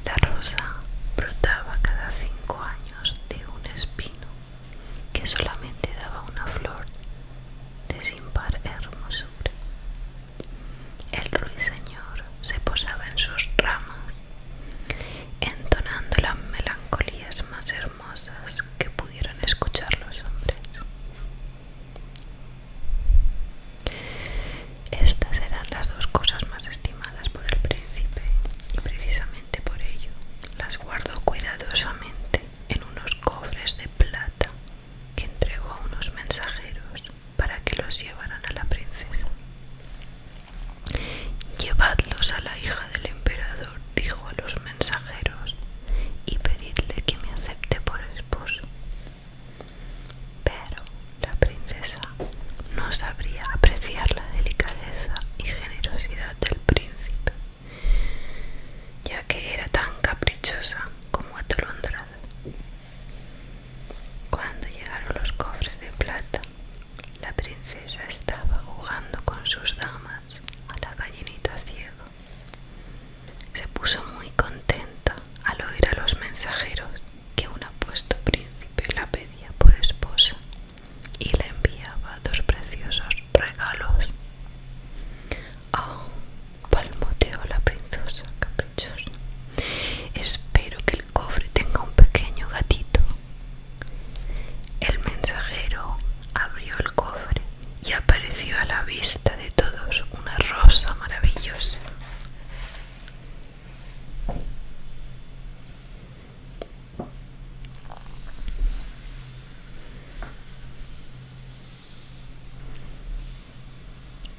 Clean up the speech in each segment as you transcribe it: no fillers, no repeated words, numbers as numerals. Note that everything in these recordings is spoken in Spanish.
La rosa brotaba cada 5 años de un espino que solamente daba una flor de sin par hermosura. El ruiseñor se posaba en sus ramas, entonando las melancolías más hermosas que pudieran escuchar los hombres. Estas eran las dos cosas más estimadas por el príncipe, y precisamente por ello las guardó cuidadosamente en unos cofres de plata que entregó a unos mensajeros para que los llevaran a la princesa. «Llevadlos a la hija del emperador», dijo a los mensajeros, «y pedidle que me acepte por esposo». Pero la princesa no sabría apreciar la delicadeza y generosidad del príncipe, ya que era tan caprichosa como atolondrada. Cuando llegaron los cofres de plata, la princesa estaba jugando con sus damas a la gallinita ciega. Se puso muy contenta al oír a los mensajeros que un apuesto príncipe la pedía por esposa y le enviaba dos preciosos regalos. «Oh», palmoteó la princesa caprichosa, «espero que el cofre tenga un pequeño gatito». El mensajero abrió el cofre y apareció a la vista de todos una rosa maravillosa.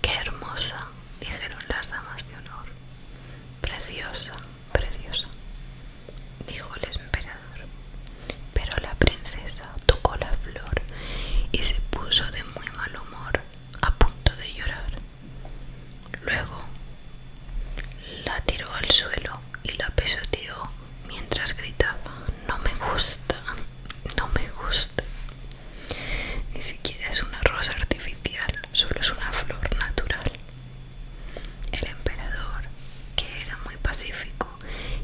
«¡Qué hermosa!», dijeron las damas de honor. «Preciosa, preciosa», dijo el emperador. Pero la princesa tocó la flor y se puso de muy mal humor, a punto de llorar. Luego la tiró al suelo y la pisoteó mientras gritaba: «No me gusta, no me gusta. Ni siquiera es una rosa artificial, solo es una flor natural». El emperador, que era muy pacífico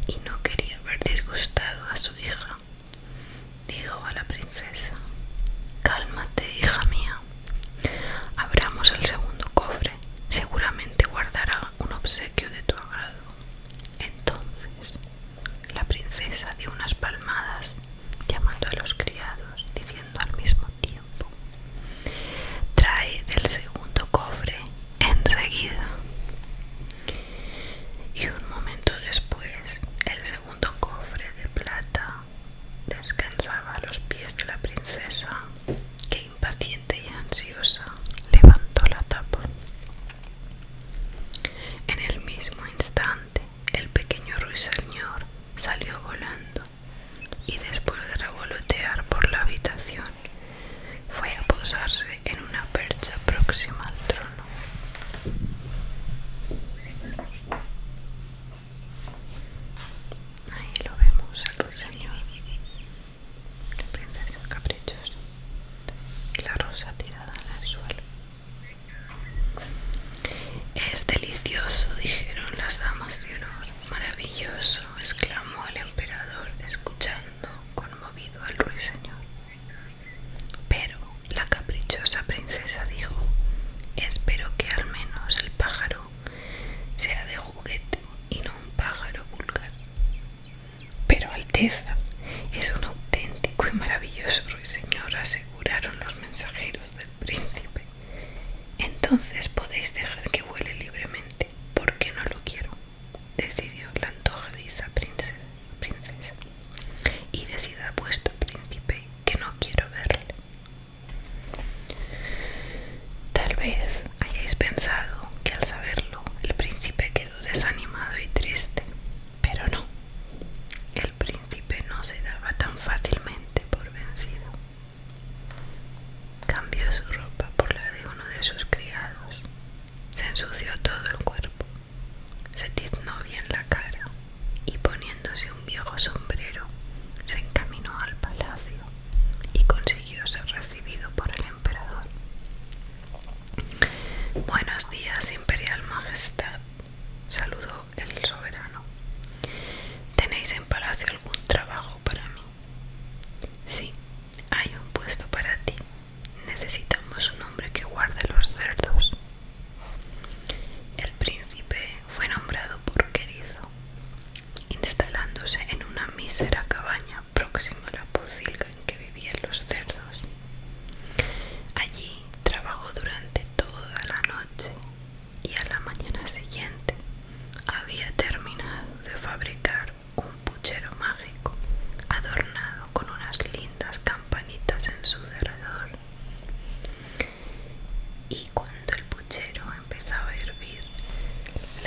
y no quería ver disgustado a su hija, dijo a la princesa: «Cálmate, hija mía. Abramos el segundo cofre. Seguramente guardará un obsequio de tu agrado». Entonces la princesa dio unas palmadas, llamando a los criados, diciendo al mismo tiempo: «Traed el segundo cofre enseguida». Y un momento después, el segundo cofre de plata descansaba a los pies de la princesa, que impaciente y ansiosa levantó la tapa. En el mismo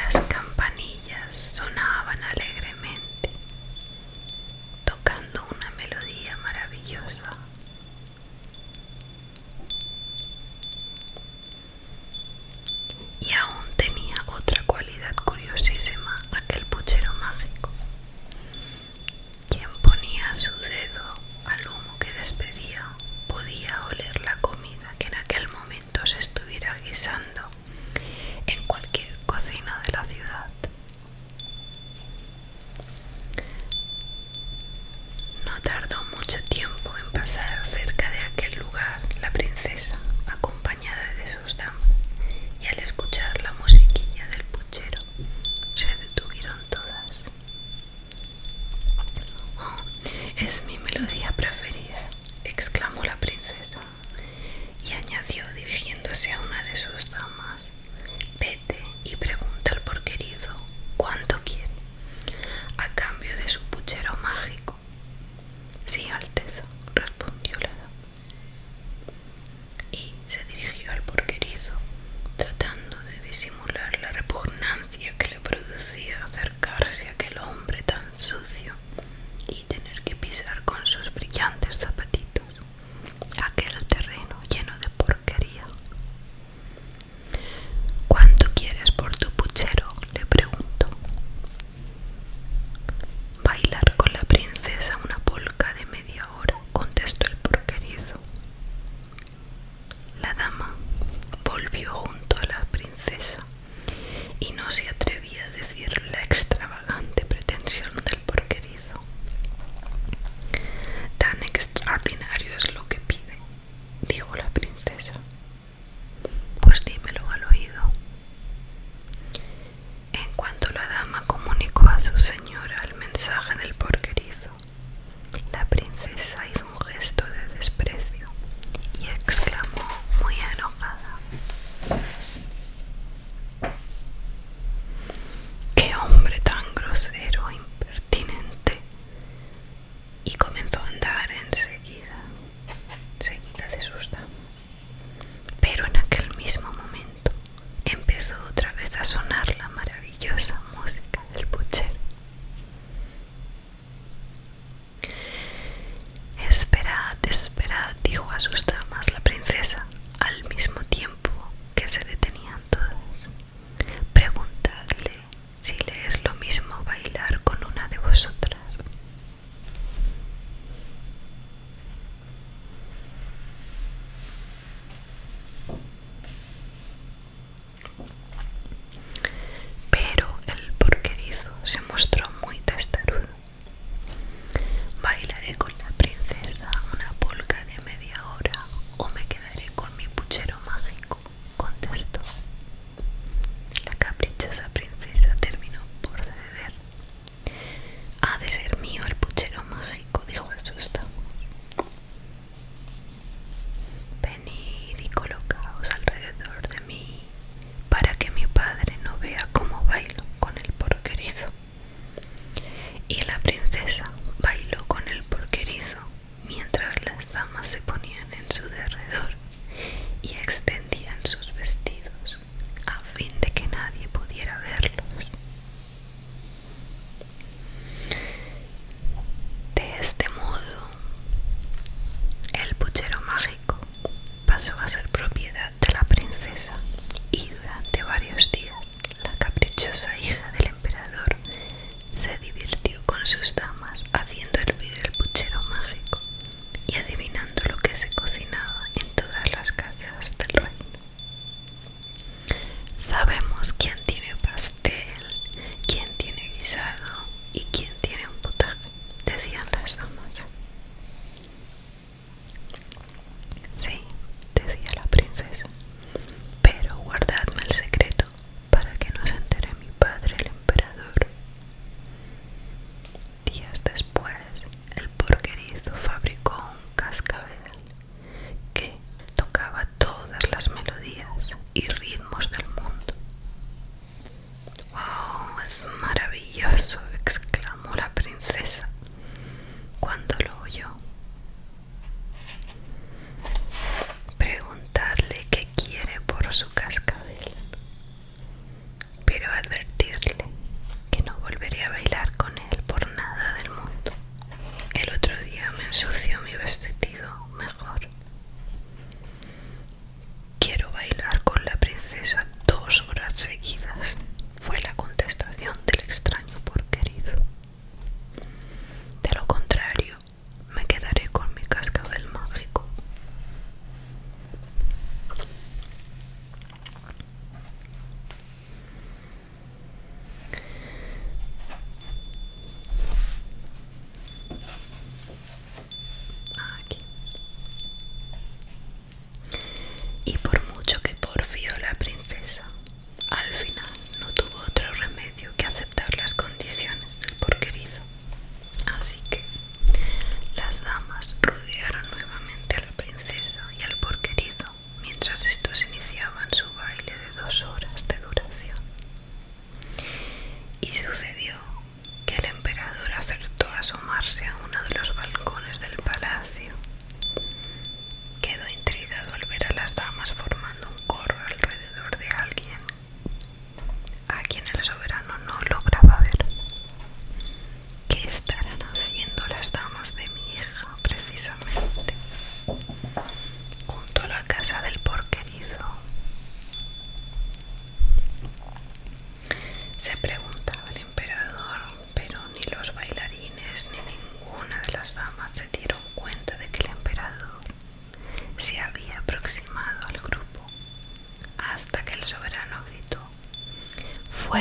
Las campanillas sonaban alegremente, tocando una melodía maravillosa. Y aún tenía otra cualidad curiosísima aquel puchero mágico. Quien ponía su dedo al humo que despedía podía oler la comida que en aquel momento se estuviera guisando en cualquier cocina de la ciudad. No tardó mucho tiempo en pasar cerca de aquel lugar la princesa, acompañada de sus damas, y al escuchar la musiquilla del puchero se detuvieron todas. «Oh, es mi melodía preferida», exclamó la princesa, y añadió dirigiéndose a una de sus damas: «Vete y pregunta al porquerizo cuánto quiere, a cambio de su puchero mágico». «Sí, Alteza», respondió la dama, y se dirigió al porquerizo, tratando de disimular la repugnancia que le producía acercarse a aquel hombre tan sucio y tener que pisar con sus brillantes zapatitos aquel terreno lleno de porquería. «¿Cuánto quieres por tu puchero?», le preguntó. «Bailar con la princesa una polca de media hora», contestó el porquerizo. La dama volvió junto a la princesa y no se atrevía a decir la extravagante pretensión del porquerizo. «Tan extraordinario es lo que pide», dijo la princesa. «Pues dímelo al oído». En cuanto la dama comunicó a su señora el mensaje del porquerizo, la princesa hizo un gesto de desprecio y exclamó muy enojada: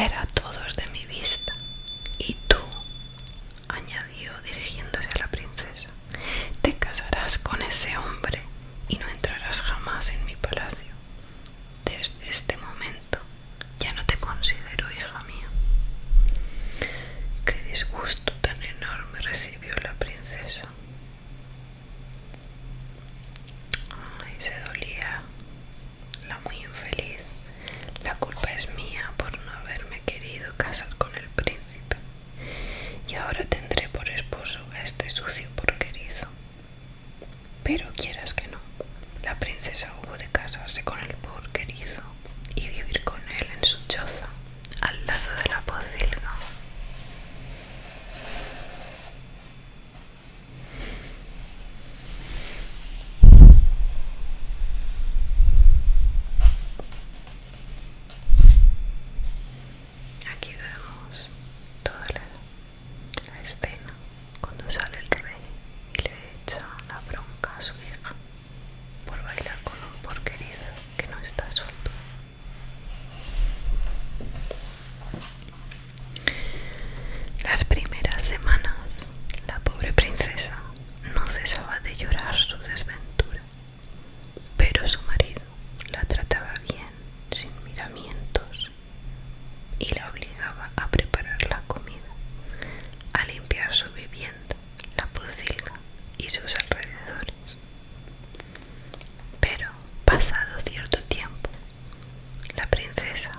fuera todos de mi vista. Y tú, añadió dirigiéndose a la princesa, te casarás con ese hombre y no entrarás jamás en mi palacio. Desde este momento ya no te considero hija mía. Qué disgusto tan enorme recibió la princesa. Ay, se dolía la muy infeliz. La culpa es mía por no haberme querido casar con el príncipe. Y ahora tendré por esposo a este sucio porquerizo. Pero quieras que no, la princesa hubo de casarse con el porquerizo y vivir con él en su choza, al lado de la pocilga. Aquí vemos toda la escena cuando sale el rey y le echa la bronca a su hija por bailar con un porquerizo que no está suelto. Las primeras semanas la pobre princesa no cesaba de llorar su desventura, pero su marido la trataba bien, sin miramientos, y la obligaba a preparar la comida, a limpiar su vivienda, la pocilga y sus alrededores. Pero, pasado cierto tiempo, la princesa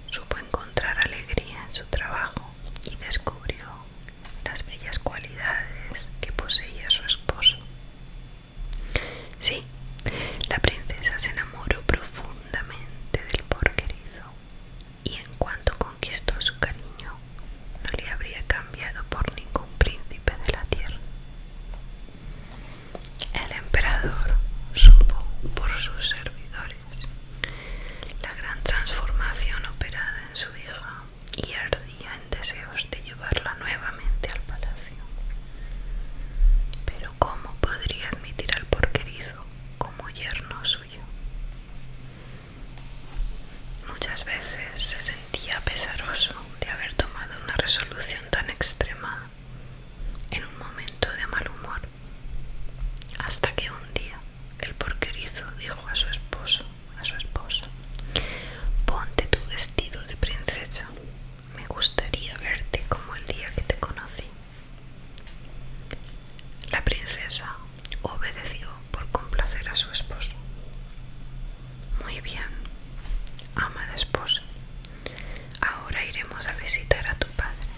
supo encontrar alegría en su trabajo y descubrió las bellas cualidades que poseía su esposo. Sí, la princesa se enamoró profundamente del porquerizo, y en cuanto conquistó su cariño, no le habría cambiado por ningún príncipe de la tierra. El emperador supo por sus servidores la gran transformación operada en su hija y ardía en deseos de llevarla nuevamente al palacio. Pero ¿cómo podría admitir al porquerizo como yerno suyo? Muchas veces se sentía pesaroso de haber tomado una resolución tan extremada en un momento de mal humor, hasta que un día el porquerizo dijo a su esposa: ponte tu vestido de princesa, me gustaría verte como el día que te conocí. La princesa obedeció por complacer a su esposo. Muy bien, amada esposa, ahora iremos a visitar a tu padre.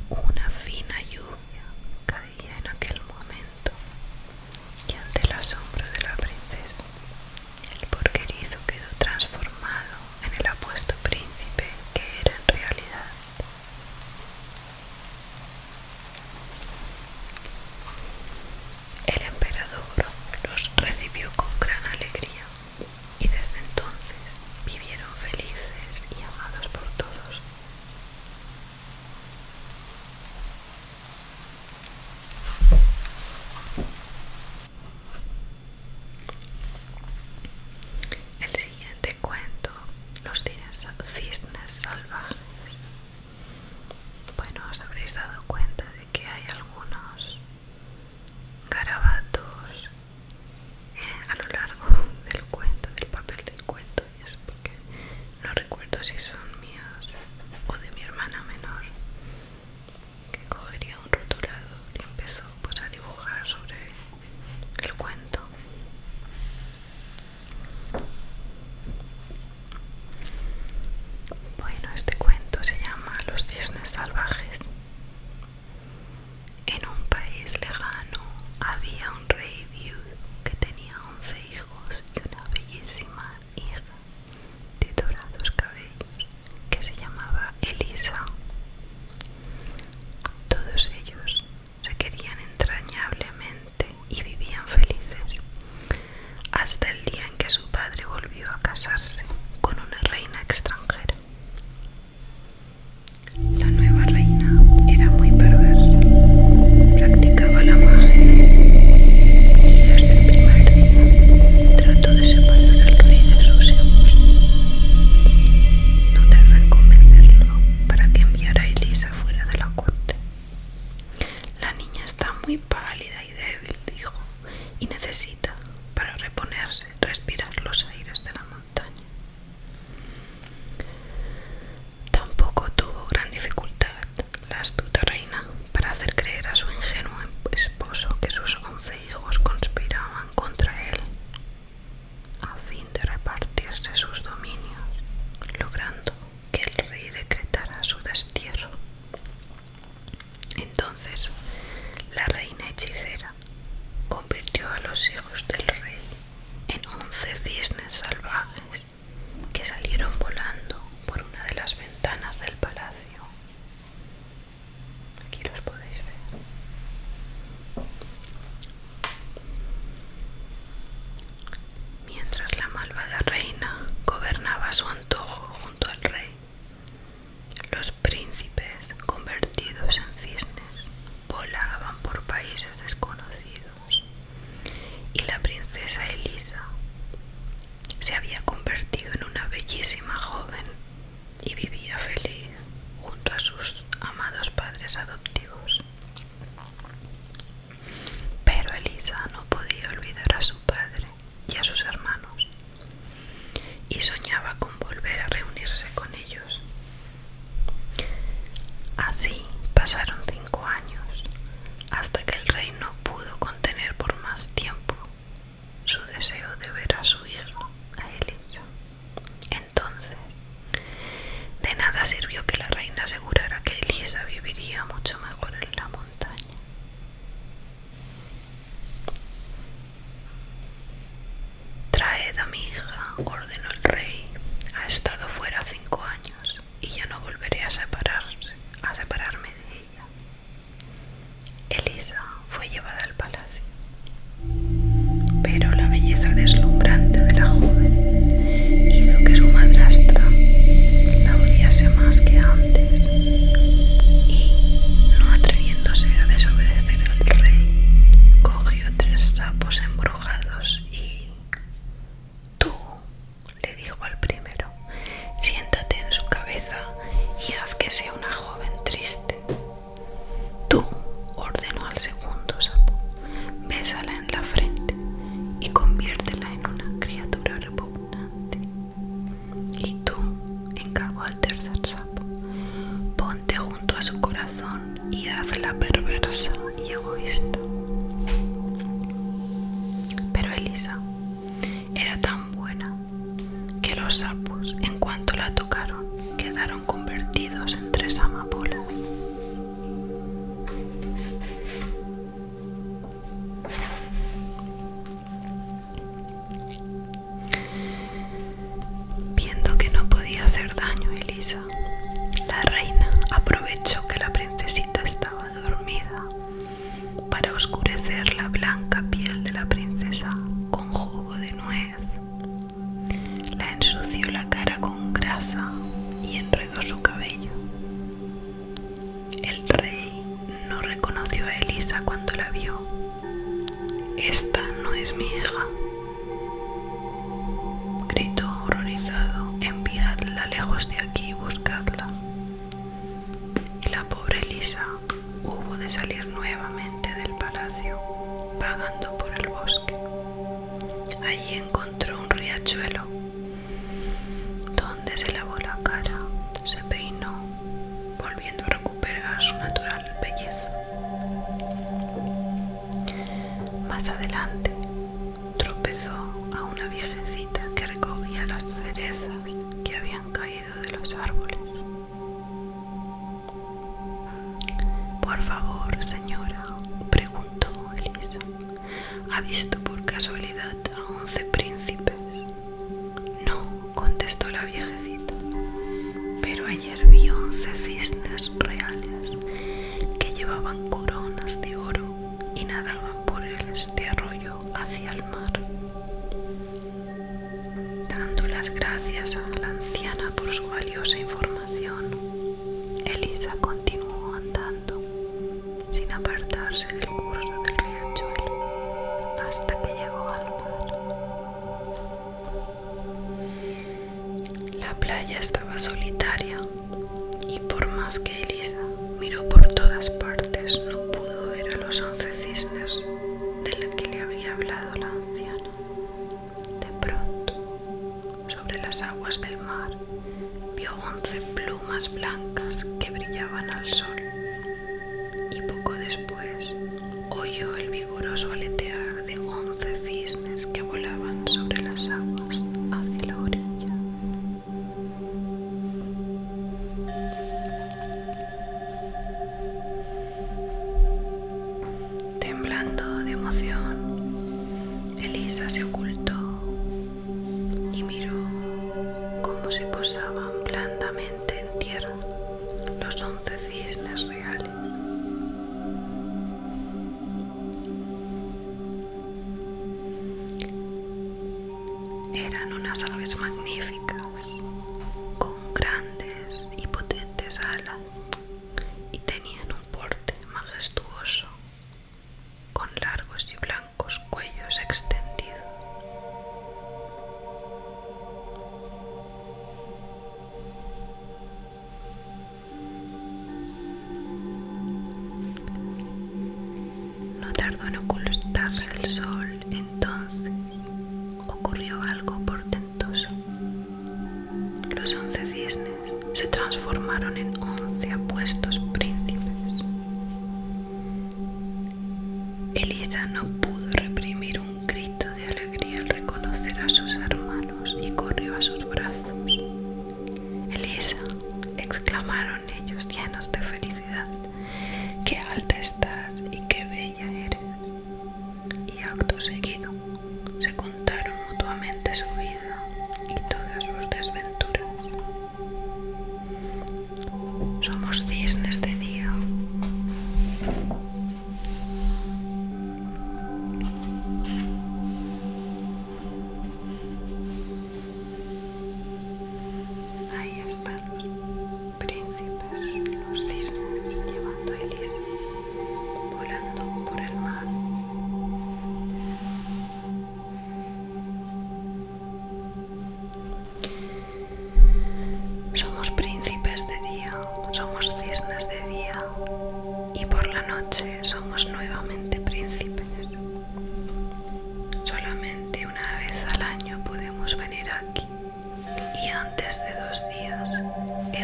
Una fina lluvia caía en aquel momento, y ante el asombro de la princesa, el porquerizo quedó transformado en el apuesto le asegurara que Elisa viviría mucho mejor en la montaña. «Traed a mi hija», ordenó el rey. «Ha estado fuera 5 años y ya no volveré a separarme de ella». Elisa fue llevada al palacio, pero la belleza deslumbrante de la joven hizo que su madrastra la odiase más que antes, y, no atreviéndose a desobedecer al rey, cogió 3 sapos embrujados y... «Tú», le dijo al primero, «siéntate en su cabeza y haz que sea una joven triste». «Tú», ordenó al segundo sapo, «bésala en la frente y conviértela en una criatura repugnante». «Y tú», encargó al tercer sapo, «ponte junto a su corazón y hazla perversa y egoísta». Pero Elisa era tan buena que los sapos, en cuanto la tocaron, quedaron convertidos en 3 amapolas. Viendo que no podía hacer daño a Elisa, la reina aprovechó que la princesita estaba dormida para oscurecer la blanca piel de la princesa con jugo de nuez. La ensució la cara con grasa y enredó su cabello. El rey no reconoció a Elisa cuando la vio. «Esta no es mi hija», gritó horrorizado. «Enviadla lejos de aquí y buscadla». Y la pobre Elisa hubo de salir nuevamente del palacio, vagando por el bosque. Allí encontró un riachuelo, donde se lavó la cara, se peinó, volviendo a recuperar su natural belleza. Más adelante tropezó a una viejecita que recogía las cerezas que habían caído de los árboles. «Por favor, señora», preguntó Elisa, «¿ha visto por casualidad a 11 príncipes?» «No», contestó la viejecita, «pero ayer vi 11 cisnes reales que llevaban coronas de oro y nadaban por este arroyo hacia el mar». Dando las gracias a la anciana por su valiosa información, Elisa continuó andando sin apartarse del curso del riachuelo hasta que llegó al mar. La playa estaba solitaria y por más que Elisa miró por todas partes, no pudo ver a los 11 cisnes de los que le había hablado la anciana. De pronto, sobre las aguas del mar, vio 11 plumas blancas que brillaban al sol, y poco después oyó el vigoroso aletear de 11 cisnes que volaban sobre las aguas hacia la orilla. Temblando de emoción, Elisa se ocultó y miró cómo se posaban blandamente en tierra los 11 cisnes reales. Eran unas aves magníficas, con grandes y potentes alas, y tenían un porte majestuoso, con largos y blancos cuellos extendidos. No tardó en ocultarse el sol, entonces ocurrió algo portentoso. Los 11 cisnes se transformaron en 11 apuestos príncipes. Elisa no pudo reprimir un grito de alegría al reconocer a sus hermanos y corrió a sus brazos. «Elisa», exclamaron ellos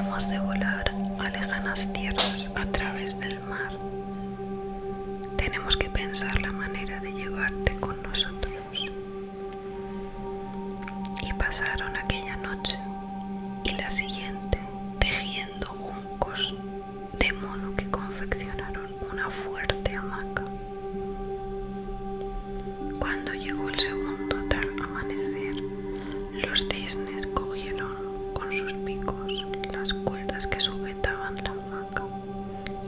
hemos de volar a lejanas tierras a través del mar. Tenemos que pensar la manera de llevarte con nosotros. Y pasaron aquella noche y la siguiente tejiendo juncos, de modo que confeccionaron una fuerte hamaca. Cuando llegó el segundo amanecer, los cisnes cogieron con sus picos las cuerdas que sujetaban la hamaca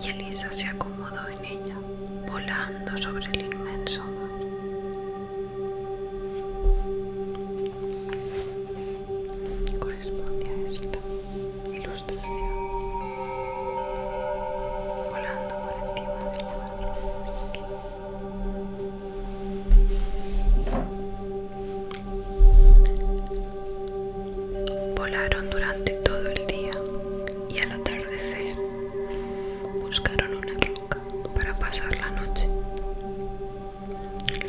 y Elisa se acomodó en ella, volando sobre el inmenso mar. Corresponde a esta ilustración. Volando por encima del mar. Volaron durante todo el día y al atardecer buscaron una roca para pasar la noche.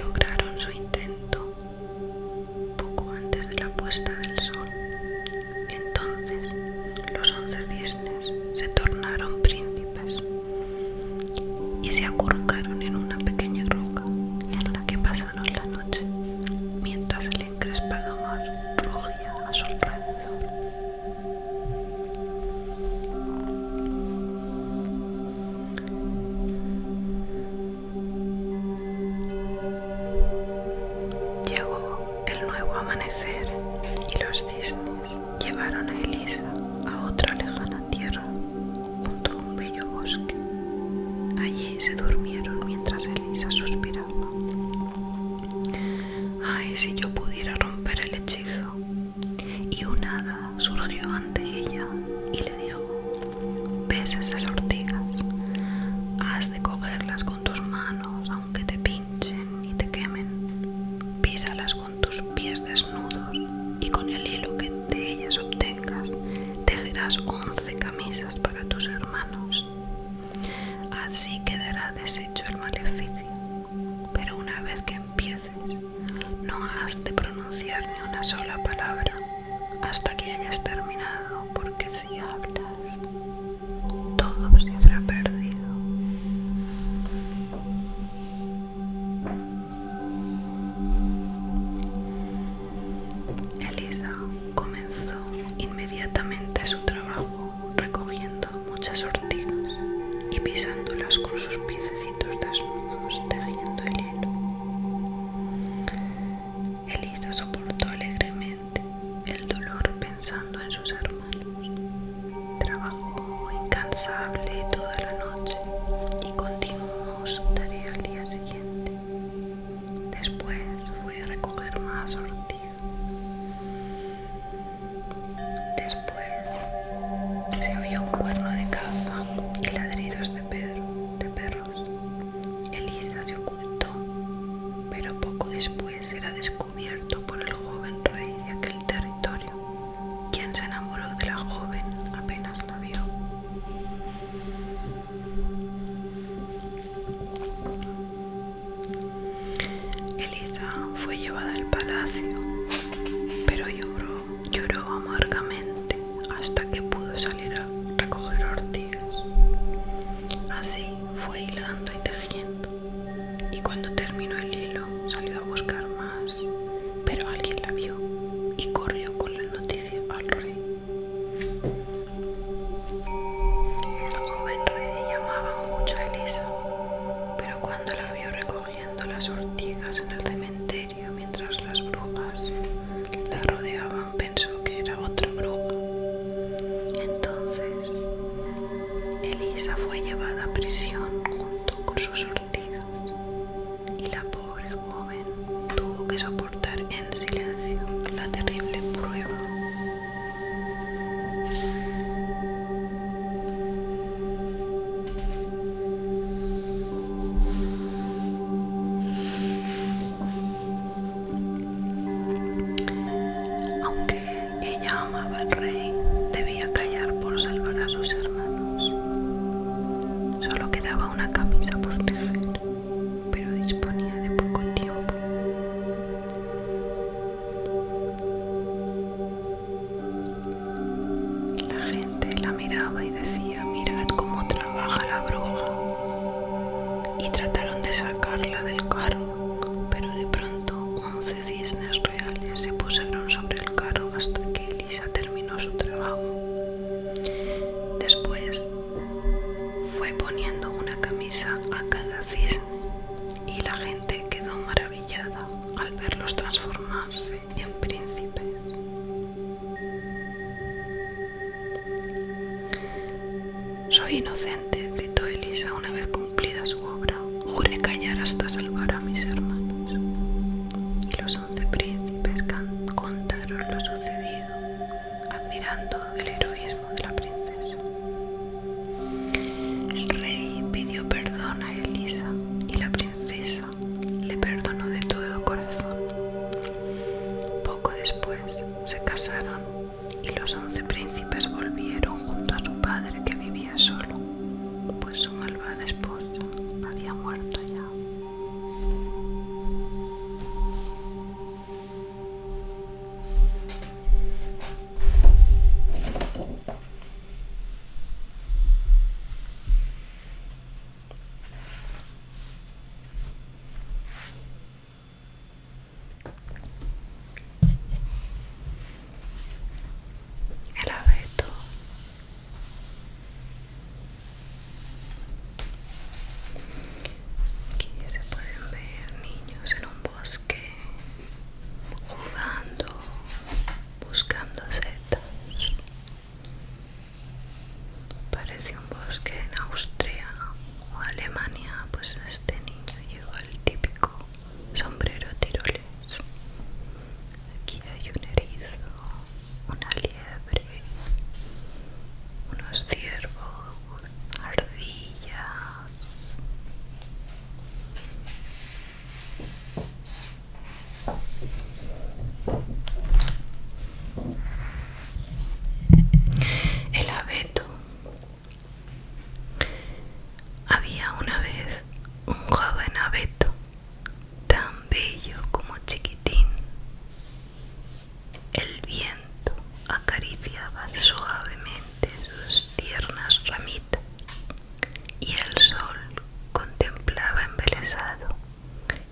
Lograron su intento poco antes de la puesta del sol. Entonces los 11 cisnes se tornaron príncipes y se acurrucaron en una pequeña roca en la que pasaron la noche mientras el encrespado mar rugía a su alrededor. Llegó el nuevo amanecer y los cisnes llevaron a Elisa a otra lejana tierra, junto a un bello bosque. Allí se durmieron mientras Elisa suspiraba. Ay, si yo pudiera romper el hechizo. Y un hada surgió ante ella y le dijo: ¿ves esas ortigas? Has de cogerlas con tus manos, aunque te pinchen y te quemen. Písalas con tus pies desnudos y con el hilo que de ellas obtengas tejerás 11 camisas para tus hermanos. Así quedará deshecho el maleficio. Pero una vez que empieces, no has de pronunciar ni una sola palabra hasta que hayas terminado, porque si hablas, todo se habrá perdido. Elisa comenzó inmediatamente su trabajo recogiendo muchas ortigas y pisándolas con sus piececitos desnudos, tejiendo el hilo. Elisa soportó alegremente el dolor pensando en sus hermanos. Trabajó incansable toda la noche y continuó su tarea al día siguiente. Después fue a recoger más ortigas. Después se oyó un cuerno de caza y ladridos de perros. Elisa se ocultó, pero poco después era descubierto por el joven rey de aquel territorio, quien se enamoró de la joven apenas la vio. Elisa fue llevada al palacio, pero lloró amargamente hasta que pudo salir a recoger ortigas. Así fue hilando y tejiendo, y cuando terminó el hilo salió a buscar más, pero alguien la vio y corrió con la noticia al rey. El joven rey amaba mucho a Elisa, pero cuando la vio recogiendo las ortigas en el cementerio mientras las brujas la rodeaban, pensó que era otra bruja. Entonces Soy inocente, gritó Elisa una vez cumplida su obra. Juré callar hasta salvar a mis hermanos. Y los 11 príncipes contaron lo sucedido, admirando el heroísmo de la princesa. El rey pidió perdón a Elisa y la princesa le perdonó de todo corazón. Poco después se casaron y los 11 príncipes volvieron junto a su padre, que vivía solo, pues su malvada esposa había muerto ya. El abeto. Aquí se pueden ver niños en un bosque jugando, buscando setas. Parece un bosque en Austria o Alemania, pues este niño lleva el típico sombrero tirolés. Aquí hay un erizo, una liebre, unos ciervos, ardillas. El abeto. Había una vez un joven abeto, tan bello como chiquitín. El viento acariciaba suavemente sus tiernas ramitas y el sol contemplaba embelesado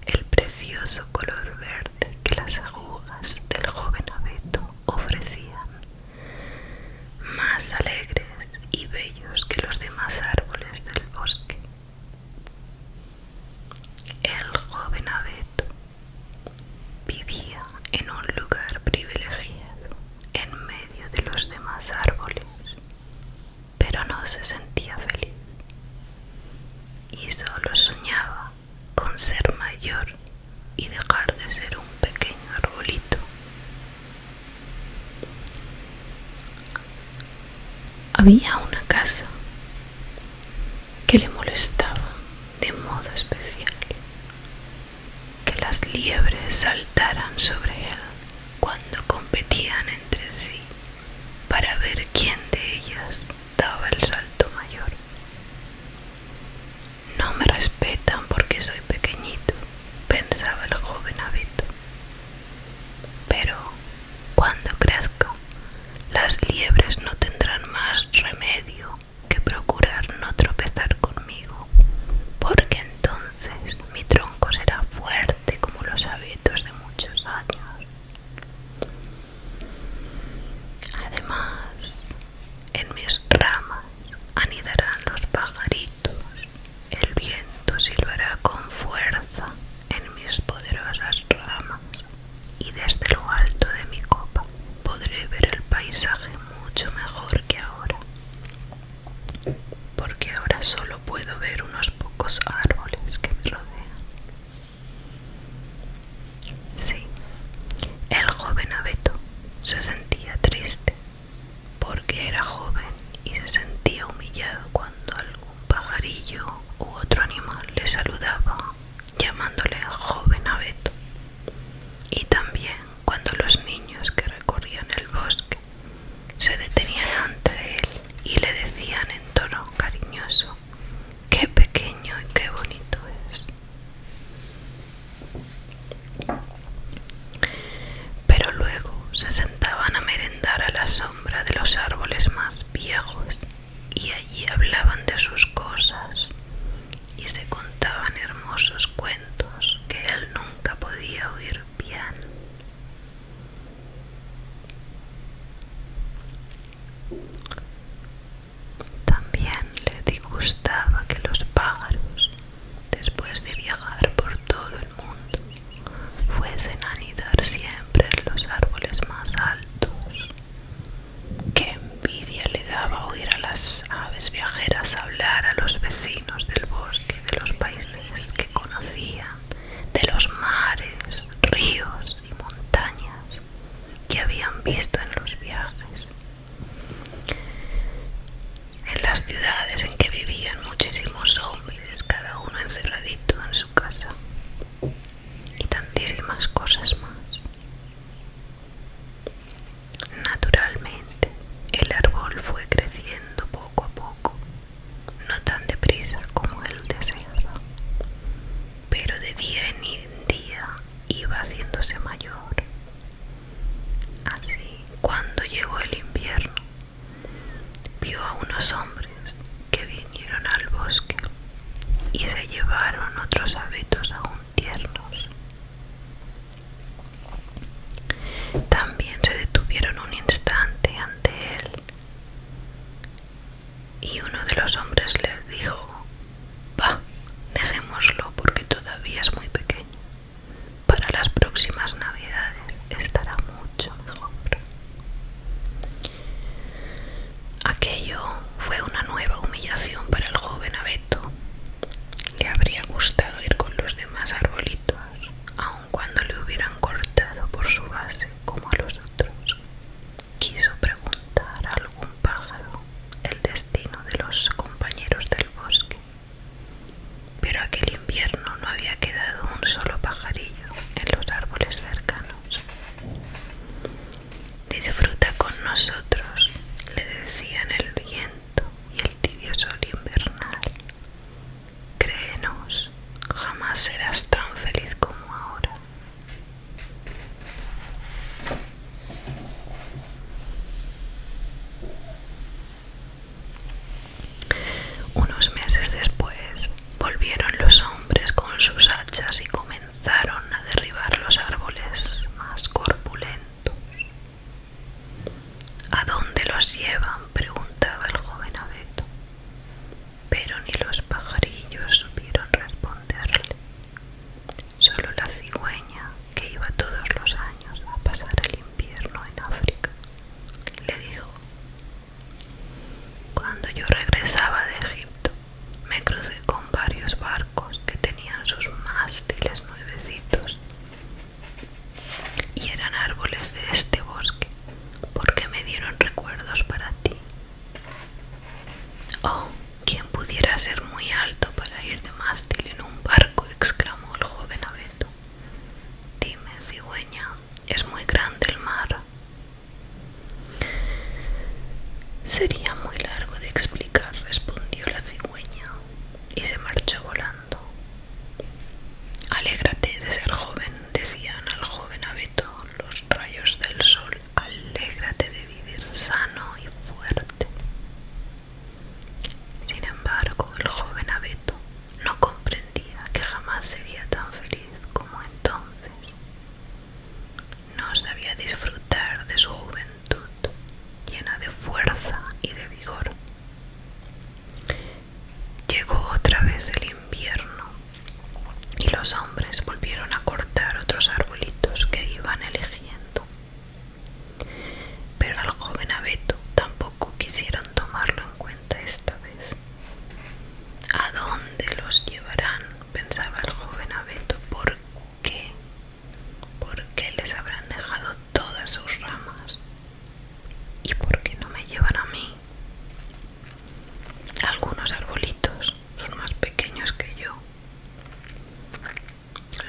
el precioso color verde que las agujas del joven abeto ofrecían, más alegres y bellos que los demás árboles del bosque. El joven abeto vivía en un lugar privilegiado en medio de los demás árboles, pero no se sentía feliz y solo soñaba con ser mayor y dejar de ser un pequeño arbolito. Había una casa que le molestaba de modo especial, que las liebres saltaran sobre él cuando competían entre sí para ver quién de ellas daba el salto mayor. No me respetan porque soy pequeñito, pensaba el joven abeto. Pero cuando crezca, las liebres no tendrán más remedio que procurar no tropezar conmigo, porque entonces mi tronco será fuerte como los abetos de muchos años. Además, en mis ramas anidarán los pajaritos, el viento silbará con fuerza en mis poderosas ramas y desde lo alto de mi copa podré ver el paisaje mucho mejor que ahora, porque ahora solo puedo ver unos pocos árboles que me rodean. Sí, el joven abeto se sentía triste porque era joven y se sentía humillado cuando algún pajarillo u otro animal le saludaba llamándole joven abeto, y también cuando los niños que recorrían el bosque se detenían ante él y le decían en tono cariñoso: qué pequeño y qué bonito es. Pero luego se sentaban a merendar a la sombra de los árboles más viejos y allí hablaban de sus cosas y se contaban hermosos cuentos que él nunca podía oír bien. También le disgustaba que los pájaros, después de viajar por todo el mundo, fuesen a anidar siempre en los árboles más altos. Qué envidia le daba oír a las aves viajeras y uno de los hombres les dijo: «Va, dejémoslo porque todavía es muy pequeño. Para las próximas navidades estará mucho mejor». Aquello fue una nueva humillación para el joven abeto. Le habría gustado ir con los demás arbolitos, aun cuando le hubieran cortado por su base como a los otros. Quiso preguntar a algún pájaro el destino de los compañeros del bosque, pero aquel invierno no había quedado un solo pajarillo en los árboles cercanos. «Disfruta con nosotros», le decían el viento y el tibio sol invernal. «Créenos, jamás serás tan feliz como ahora». Unos meses después volvieron los hombres con sus hachas y comenzaron a derribar los árboles más corpulentos. «¿A dónde los llevan?», preguntaba el joven abeto, pero ni los pajarillos supieron responderle. Solo la cigüeña, que iba todos los años a pasar el invierno en África, le dijo: «Cuando yo regresaba de Egipto, me crucé con varios barcos que tenían sus mástiles nuevecitos y eran árboles de este bosque, porque me dieron recuerdos para ti». «Oh, ¿quién pudiera ser muy alto para ir de mástil en un barco?», exclamó el joven abeto. «Dime, cigüeña, ¿es muy grande el mar?». «Sería muy largo de explicar», respondió la cigüeña, y se marchó volando. «Alégrate de ser joven», decían al joven abeto los rayos del sol. «Alégrate de vivir sano y fuerte». Sin embargo, el joven abeto no comprendía que jamás sería tan feliz como entonces. No sabía disfrutar de su juventud, llena de fuerza y de vigor. Llegó otra vez el invierno y los hombres volvieron a cortar otros arbolitos que iban eligiendo. Pero al joven abeto tampoco quisieron tomarlo en cuenta esta vez. «¿A dónde los llevarán?», pensaba el joven abeto. «¿Por qué? ¿Por qué les habrán dejado todas sus ramas? ¿Y por qué no me llevan a mí? Algunos arbolitos son más pequeños que yo».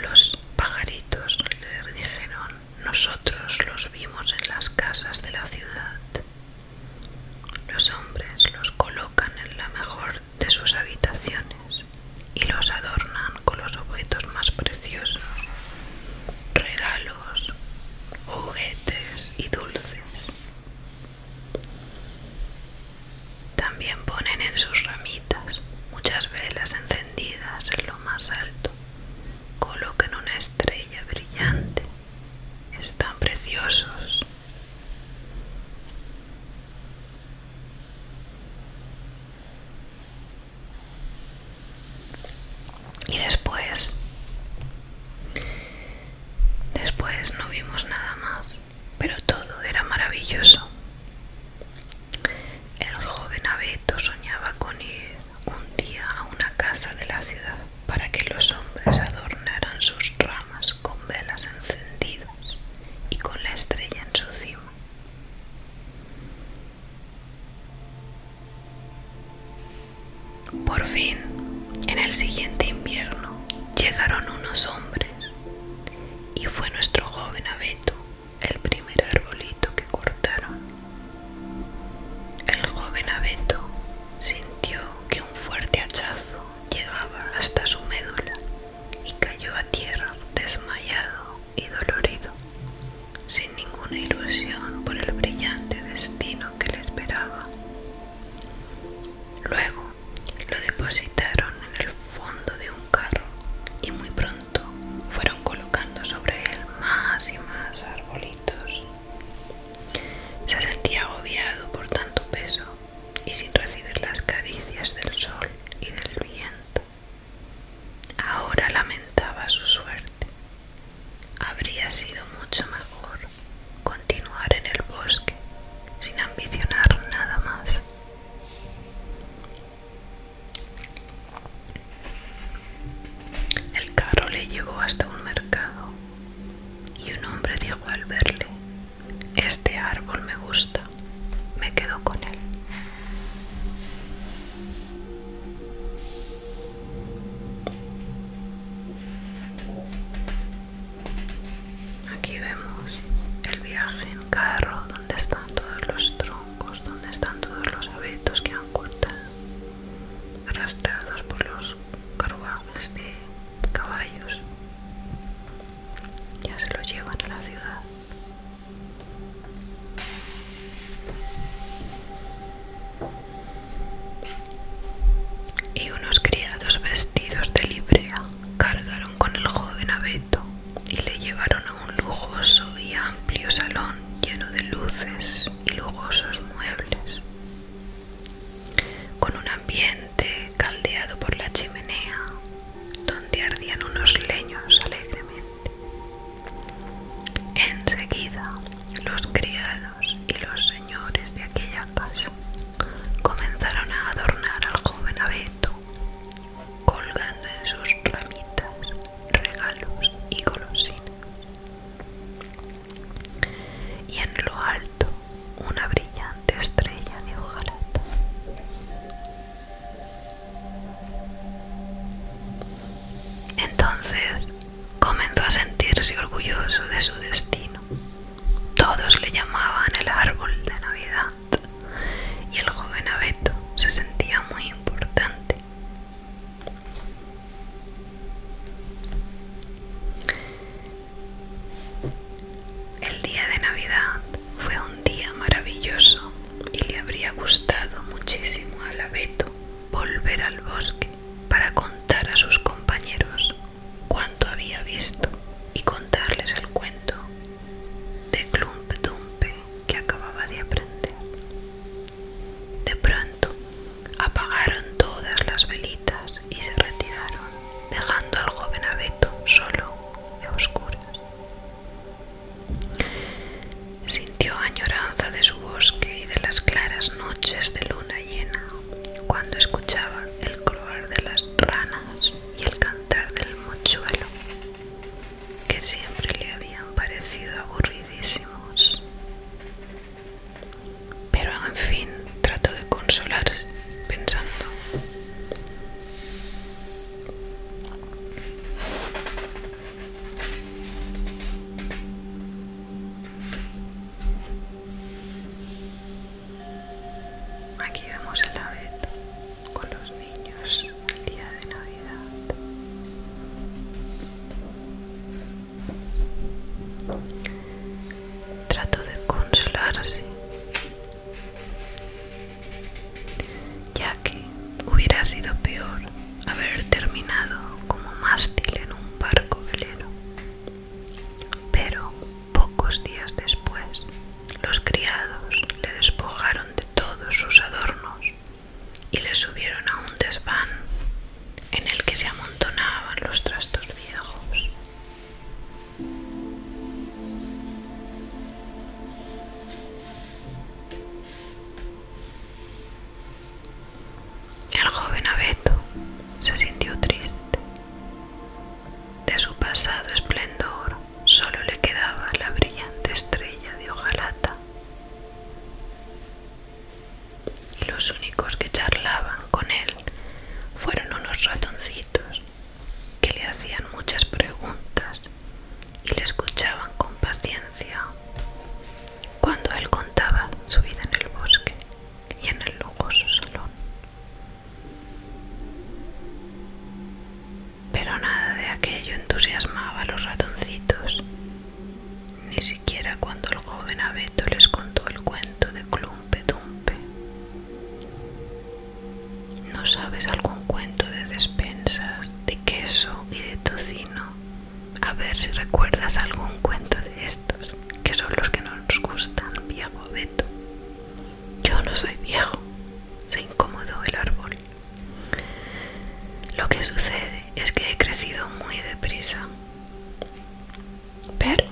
Los pajaritos le dijeron: «Nosotros los vimos en las casas de la ciudad. Los hombres los colocan en la mejor de sus habitaciones y los adornan con los objetos más preciosos, regalos, juguetes y dulces. También ponen en sus ramitas muchas velas encendidas en lo más alto. Colocan una estrella brillante. Están preciosos». Y después no vimos nada más, pero todo era maravilloso. El joven abeto soñaba con ir un día a una casa de la ciudad para que los hombres adornaran sus ramas con velas encendidas y con la estrella en su cima. Por fin, en el siguiente invierno, llegaron unos hombres y fue nuestro joven abeto el primer arbolito que cortaron. El joven abeto sintió que un fuerte hachazo llegaba hasta su médula y cayó a tierra desmayado y dolorido, sin ninguna ilusión por el brillante destino que le esperaba. Luego lo depositaron en el fondo de un carro y muy pronto fueron colocando sobre él más y más arbolitos. Se sentía agobiado por tanto peso y sin recibir las bosque para contar a sus compañeros cuánto había visto y contarles el cuento de Clumpe Dumpe que acababa de aprender. De pronto apagaron todas las velitas y se retiraron, dejando al joven abeto solo y a oscuras. Sintió añoranza de su bosque y de las claras noches de luna llena, cuando escuchaba el croar de las ranas y el cantar del mochuelo, que siempre le habían parecido aburridísimos. Pero en fin, trató de consolarse, pensando: aquí vemos el abeto con los niños el día de Navidad. Trató de consolarse, ya que hubiera sido peor haber terminado como mástil en un barco velero. Pero pocos días después, los criados le despojaron de todos sus adornos y le subieron a un desván en el que se amontonaban los trastos viejos. El joven abeto se sintió triste. De su pasado esplendor solo le quedaba la brillante estrella de hojalata. Y los únicos que charlaban con él fueron unos ratoncitos que le hacían muchas preguntas y le escuchaban con paciencia cuando él contaba su vida en el bosque y en el lujoso salón. Pero nada de aquello entusiasmaba a los ratoncitos, ni siquiera cuando el joven abeto les contó el cuento de Clumpe Dumpe. ¿No sabes algún cuento de despensas, de queso y de tocino? A ver si recuerdas algún cuento de estos, que son los que nos gustan, viejo abeto. Yo no soy viejo, se incomodó el árbol. Lo que sucede es que he crecido muy deprisa. Pero,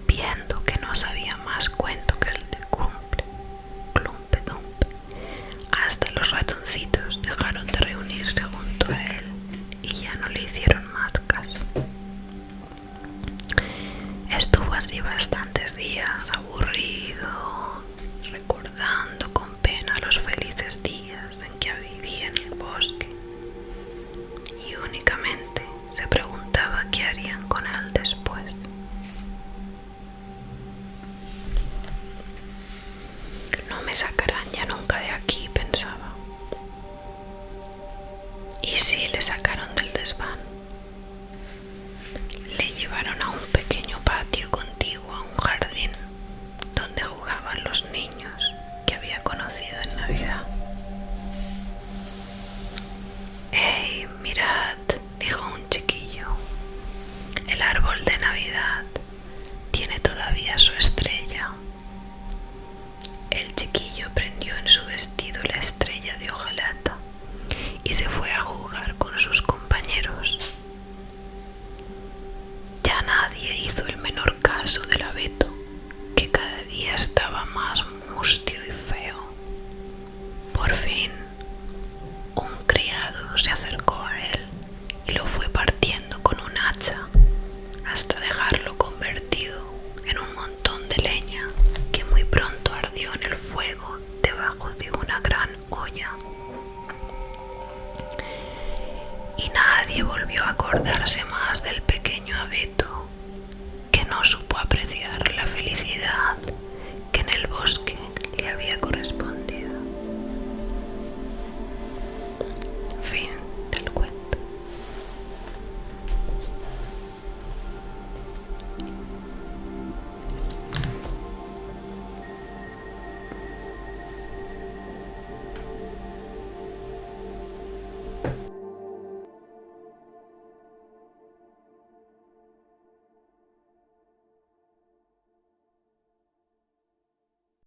viendo que no sabía más cuento que el de Clumpe Dumpe, hasta los ratoncitos dejaron de reunirse junto a él y ya no le hicieron más caso. Estuvo así bastantes días, aburrido, recordando con pena los felices días en que vivía en el bosque, y únicamente se preguntaba qué harían con él después. No me sacarán ya nunca de aquí, pensaba. Y sí le sacaron del desván. Le llevaron a un pequeño patio contiguo a un jardín donde jugaban los niños que había conocido en Navidad. ¡Hey, mirad!, dijo un chiquillo. El árbol de Navidad tiene todavía su estrella. El chiquillo prendió en su vestido la estrella de hojalata y se fue a jugar con sus compañeros. Ya nadie hizo el menor caso del abeto, que cada día estaba más mustio y feo. Por fin, un criado se acercó a él y lo fue partiendo con un hacha hasta dejarlo convertido en un montón de leña que muy pronto ardió en el fuego debajo de una gran olla. Y nadie volvió a acordarse más del pequeño abeto, que no supo apreciar la felicidad que en el bosque le había correspondido.